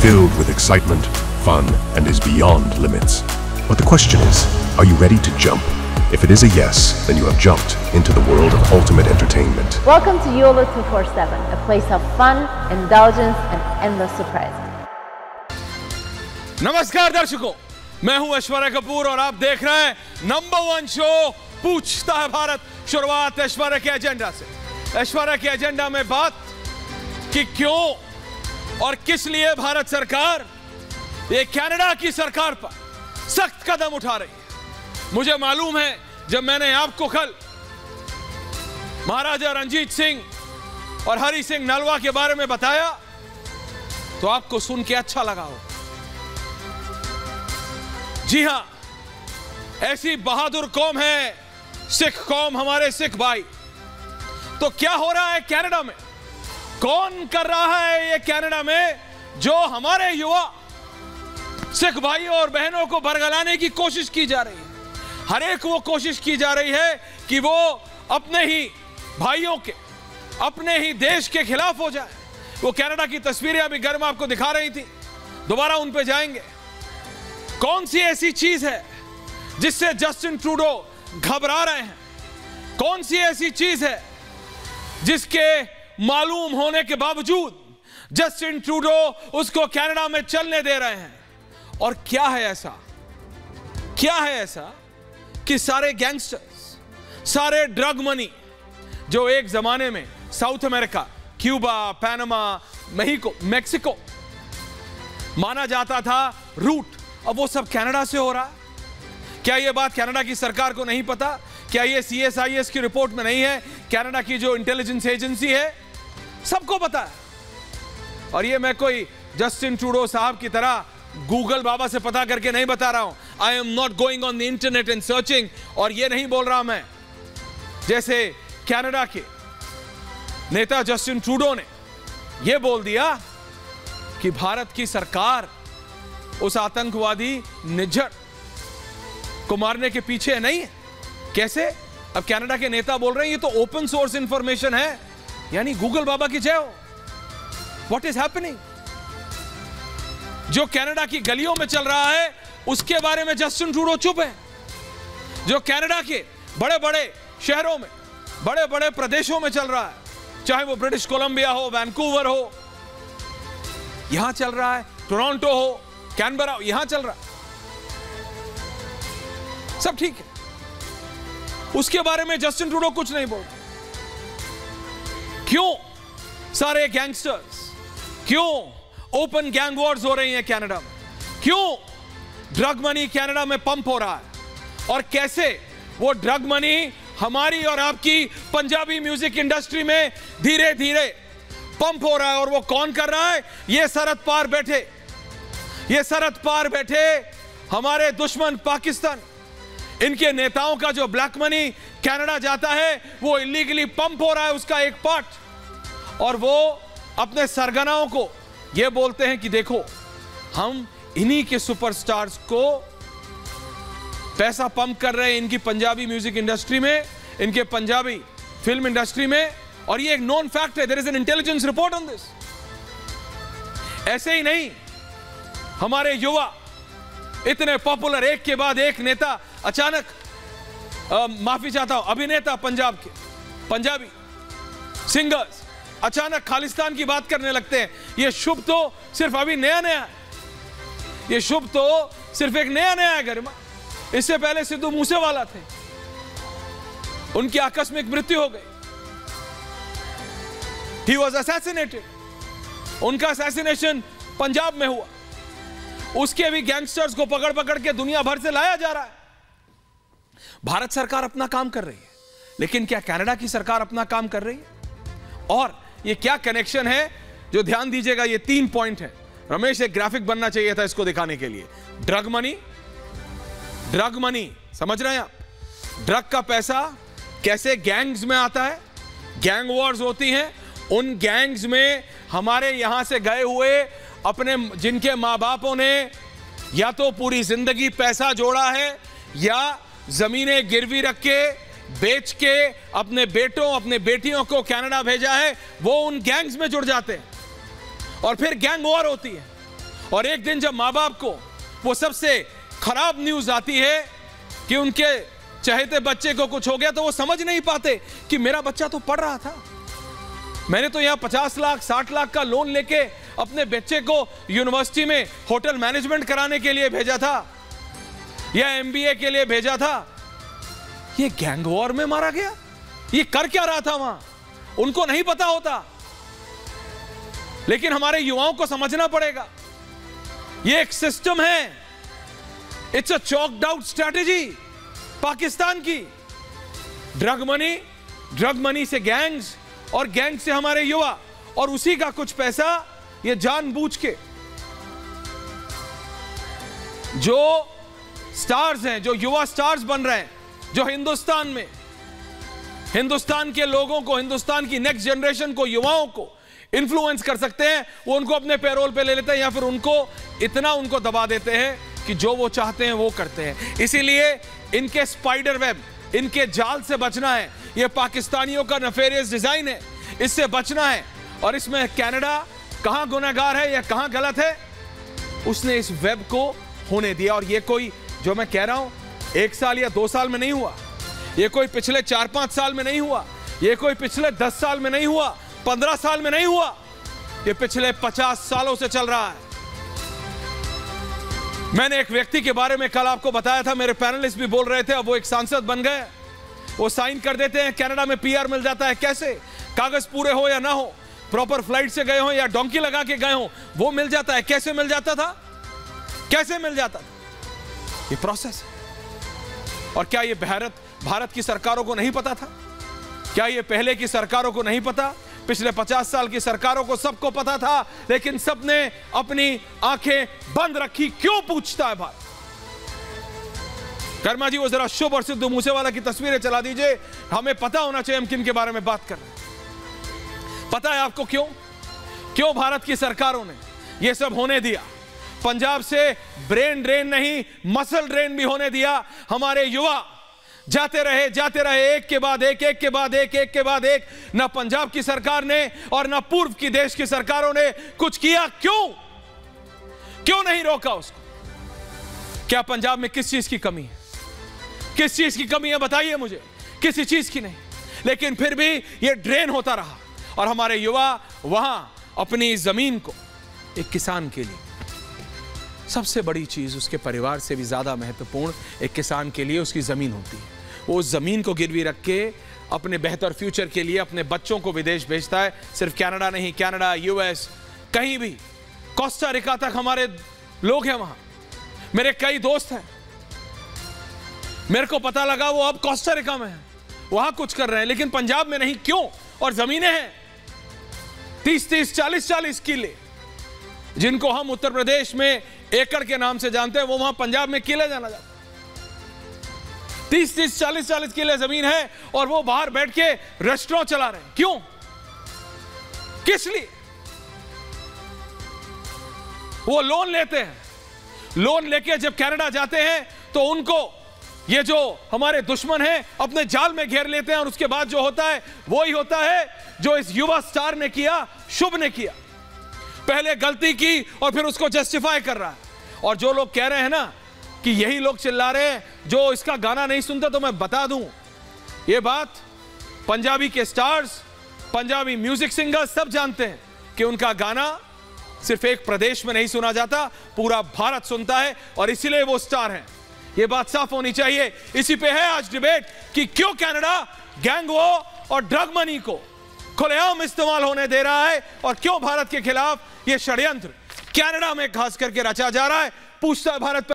filled with excitement, fun, and is beyond limits. But the question is, are you ready to jump? If it is a yes, then you have jumped into the world of ultimate entertainment. Welcome to YOLO 247, a place of fun, indulgence, and endless surprises. नमस्कार दर्शकों, मैं हूं ऐश्वर्या कपूर और आप देख रहे हैं number 1 show पूछता है भारत। शुरुआत ऐश्वर्या के एजेंडा से। ऐश्वर्या के एजेंडा में बात कि क्यों और किस लिए भारत सरकार ये कनाडा की सरकार पर सख्त कदम उठा रही है। मुझे मालूम है, जब मैंने आपको कल महाराजा रणजीत सिंह और हरि सिंह नलवा के बारे में बताया तो आपको सुन के अच्छा लगा हो। जी हां, ऐसी बहादुर कौम है सिख कौम, हमारे सिख भाई। तो क्या हो रहा है कनाडा में? कौन कर रहा है ये कनाडा में जो हमारे युवा सिख भाइयों और बहनों को बरगलाने की कोशिश की जा रही है? हर एक वो कोशिश की जा रही है कि वो अपने ही भाइयों के, अपने ही देश के खिलाफ हो जाए। वो कनाडा की तस्वीरें अभी गर्म आपको दिखा रही थी, दोबारा उन पे जाएंगे। कौन सी ऐसी चीज है जिससे जस्टिन ट्रूडो घबरा रहे हैं? कौन सी ऐसी चीज है जिसके मालूम होने के बावजूद जस्टिन ट्रूडो उसको कनाडा में चलने दे रहे हैं? और क्या है ऐसा कि सारे गैंगस्टर्स, सारे ड्रग मनी जो एक जमाने में south America, Cuba, Panama, Mexico माना जाता था रूट, अब वो सब कनाडा से हो रहा है। क्या ये बात कनाडा की सरकार को नहीं पता? क्या ये CSIS की रिपोर्ट में नहीं है? कनाडा की जो इंटेलिजेंस एजेंसी है, सबको पता है। और ये मैं कोई जस्टिन ट्रूडो साहब की तरह गूगल बाबा से पता करके नहीं बता रहा हूं। I am not going on the internet and searching. और ये नहीं बोल रहा मैं जैसे कनाडा के नेता जस्टिन ट्रूडो ने ये बोल दिया कि भारत की सरकार उस आतंकवादी निज्जर को मारने के पीछे नहीं है। कैसे? अब कनाडा के नेता बोल रहे हैं ये तो ओपन सोर्स इंफॉर्मेशन है, यानी गूगल बाबा की जय हो। What is happening? जो कनाडा की गलियों में चल रहा है उसके बारे में जस्टिन ट्रूडो चुप है। जो कनाडा के बड़े बड़े शहरों में, बड़े बड़े प्रदेशों में चल रहा है, चाहे वो ब्रिटिश कोलंबिया हो, वैंकूवर हो, यहां चल रहा है, टोरंटो हो, कैनबरा, यहां चल रहा है, सब ठीक है। उसके बारे में जस्टिन ट्रूडो कुछ नहीं बोल। क्यों सारे गैंगस्टर्स, क्यों ओपन गैंग वॉर्स हो रही हैं कनाडा में? क्यों ड्रग मनी कनाडा में पंप हो रहा है? और कैसे वो ड्रग मनी हमारी और आपकी पंजाबी म्यूजिक इंडस्ट्री में धीरे धीरे पंप हो रहा है? और वो कौन कर रहा है? ये सरहद पार बैठे हमारे दुश्मन पाकिस्तान, इनके नेताओं का जो ब्लैक मनी कनाडा जाता है वो इलीगली पंप हो रहा है, उसका एक पार्ट। और वो अपने सरगनाओं को ये बोलते हैं कि देखो, हम इन्हीं के सुपरस्टार्स को पैसा पंप कर रहे हैं इनकी पंजाबी म्यूजिक इंडस्ट्री में, इनके पंजाबी फिल्म इंडस्ट्री में। और ये एक नोन फैक्ट है, there is an intelligence report on this. ऐसे ही नहीं, हमारे युवा इतने पॉपुलर, एक के बाद एक नेता अचानक, माफी चाहता हूं, अभिनेता पंजाब के, पंजाबी सिंगर्स अचानक खालिस्तान की बात करने लगते हैं। ये शुभ तो सिर्फ अभी नया है, ये शुभ तो सिर्फ एक नया है गरिमा। इससे पहले सिद्धू मूसेवाला थे, उनकी आकस्मिक मृत्यु हो गई, ही वॉज असैसिनेटेड, उनका असैसिनेशन पंजाब में हुआ। उसके भी गैंगस्टर्स को पकड़ पकड़ के दुनिया भर से लाया जा रहा है। भारत सरकार अपना काम कर रही है, लेकिन क्या कनाडा की सरकार अपना काम कर रही है? और ये क्या कनेक्शन है? जो ध्यान दीजिएगा, ये 3 पॉइंट है। रमेश, एक ग्राफिक बनना चाहिए था इसको दिखाने के लिए। ड्रग मनी, समझ रहे हैं आप? ड्रग का पैसा कैसे गैंग्स में आता है, गैंग वॉर्स होती हैं, उन गैंग्स में हमारे यहां से गए हुए अपने, जिनके मां बापों ने या तो पूरी जिंदगी पैसा जोड़ा है या जमीनें गिरवी रख के बेच के अपने बेटों, अपने बेटियों को कनाडा भेजा है, वो उन गैंग्स में जुड़ जाते हैं और फिर गैंग वॉर होती है। और एक दिन जब माँ बाप को वो सबसे खराब न्यूज आती है कि उनके चहेते बच्चे को कुछ हो गया, तो वो समझ नहीं पाते कि मेरा बच्चा तो पढ़ रहा था, मैंने तो यहां 50 लाख 60 लाख का लोन लेके अपने बच्चे को यूनिवर्सिटी में होटल मैनेजमेंट कराने के लिए भेजा था या एमबीए के लिए भेजा था। ये गैंग वॉर में मारा गया। ये कर क्या रहा था वहां, उनको नहीं पता होता। लेकिन हमारे युवाओं को समझना पड़ेगा, ये एक सिस्टम है, it's a choked out strategy Pakistan की। ड्रग मनी से गैंग्स और गैंग से हमारे युवा, और उसी का कुछ पैसा ये जानबूझ के जो स्टार्स हैं, जो युवा स्टार्स बन रहे हैं, जो हिंदुस्तान के लोगों को, हिंदुस्तान की नेक्स्ट जनरेशन को, युवाओं को इन्फ्लुएंस कर सकते हैं, वो उनको अपने पैरोल पे ले लेते हैं या फिर उनको दबा देते हैं कि जो वो चाहते हैं वो करते हैं। इसीलिए इनके स्पाइडर वेब, इनके जाल से बचना है। ये पाकिस्तानियों का नफेरियस डिजाइन है, इससे बचना है। और इसमें कनाडा कहां गुनहगार है या कहां गलत है, उसने इस वेब को होने दिया। और ये कोई जो मैं कह रहा हूं 1 साल या 2 साल में नहीं हुआ, ये कोई पिछले 4-5 साल में नहीं हुआ, ये कोई पिछले 10 साल में नहीं हुआ, 15 साल में नहीं हुआ, ये पिछले 50 सालों से चल रहा है। मैंने एक व्यक्ति के बारे में कल आपको बताया था, मेरे पैनलिस्ट भी बोल रहे थे, अब वो एक सांसद बन गए। वो साइन कर देते हैं, कनाडा में पीआर मिल जाता है। कैसे? कागज पूरे हो या ना हो, प्रॉपर फ्लाइट से गए हो या डोंकी लगा के गए हो, वो मिल जाता है। कैसे मिल जाता था? कैसे मिल जाता था? ये प्रोसेस है। और क्या ये भारत की सरकारों को नहीं पता था? क्या ये पहले की सरकारों को नहीं पता? पिछले 50 साल की सरकारों को सबको पता था, लेकिन सबने अपनी आंखें बंद रखी। क्यों पूछता है भारत? कर्मा जी, वो जरा शुभ और सिद्धू मूसेवाला की तस्वीरें चला दीजिए। हमें पता होना चाहिए हम किन के बारे में बात कर रहे हैं। पता है आपको क्यों भारत की सरकारों ने यह सब होने दिया? पंजाब से ब्रेन ड्रेन नहीं, मसल ड्रेन भी होने दिया। हमारे युवा जाते रहे एक के बाद एक। ना पंजाब की सरकार ने और ना पूर्व की देश की सरकारों ने कुछ किया। क्यों नहीं रोका उसको? क्या पंजाब में किस चीज की कमी है? किस चीज की कमी है बताइए मुझे। किसी चीज की नहीं, लेकिन फिर भी यह ड्रेन होता रहा। और हमारे युवा वहां अपनी जमीन को, एक किसान के लिए सबसे बड़ी चीज, उसके परिवार से भी ज्यादा महत्वपूर्ण एक किसान के लिए उसकी जमीन होती है। वो उस जमीन को गिरवी रख के अपने बेहतर फ्यूचर के लिए अपने बच्चों को विदेश भेजता है। सिर्फ कनाडा नहीं, कनाडा, यूएस, कहीं भी, कोस्टा रिका तक हमारे लोग हैं वहां। मेरे कई दोस्त हैं, मेरे को पता लगा वो अब कोस्टा रिका में है, वहां कुछ कर रहे हैं, लेकिन पंजाब में नहीं। क्यों? और जमीनें हैं 30-30, 40-40 किले, जिनको हम उत्तर प्रदेश में एकड़ के नाम से जानते हैं, वो वहां पंजाब में किले जाना जाता है। 30-30, 40-40 किले जमीन है और वो बाहर बैठ के रेस्टोरेंट चला रहे हैं। क्यों? किस लिए? वो लोन लेते हैं, लोन लेके जब कनाडा जाते हैं तो उनको ये जो हमारे दुश्मन हैं अपने जाल में घेर लेते हैं। और उसके बाद जो होता है वो ही होता है जो इस युवा स्टार ने किया, शुभ ने किया। पहले गलती की और फिर उसको जस्टिफाई कर रहा है। और जो लोग कह रहे हैं ना कि यही लोग चिल्ला रहे हैं जो इसका गाना नहीं सुनते, तो मैं बता दूं ये बात, पंजाबी के स्टार्स, पंजाबी म्यूजिक सिंगर्स सब जानते हैं कि उनका गाना सिर्फ एक प्रदेश में नहीं सुना जाता, पूरा भारत सुनता है और इसीलिए वो स्टार हैं। ये बात साफ होनी चाहिए। इसी पे है आज डिबेट कि क्यों कनाडा गैंग वॉर और ड्रग मनी को खुलेआम इस्तेमाल होने दे रहा है और क्यों भारत के खिलाफ ये षड्यंत्र कनाडा में खास करके रचा जा रहा है। पूछता है भारत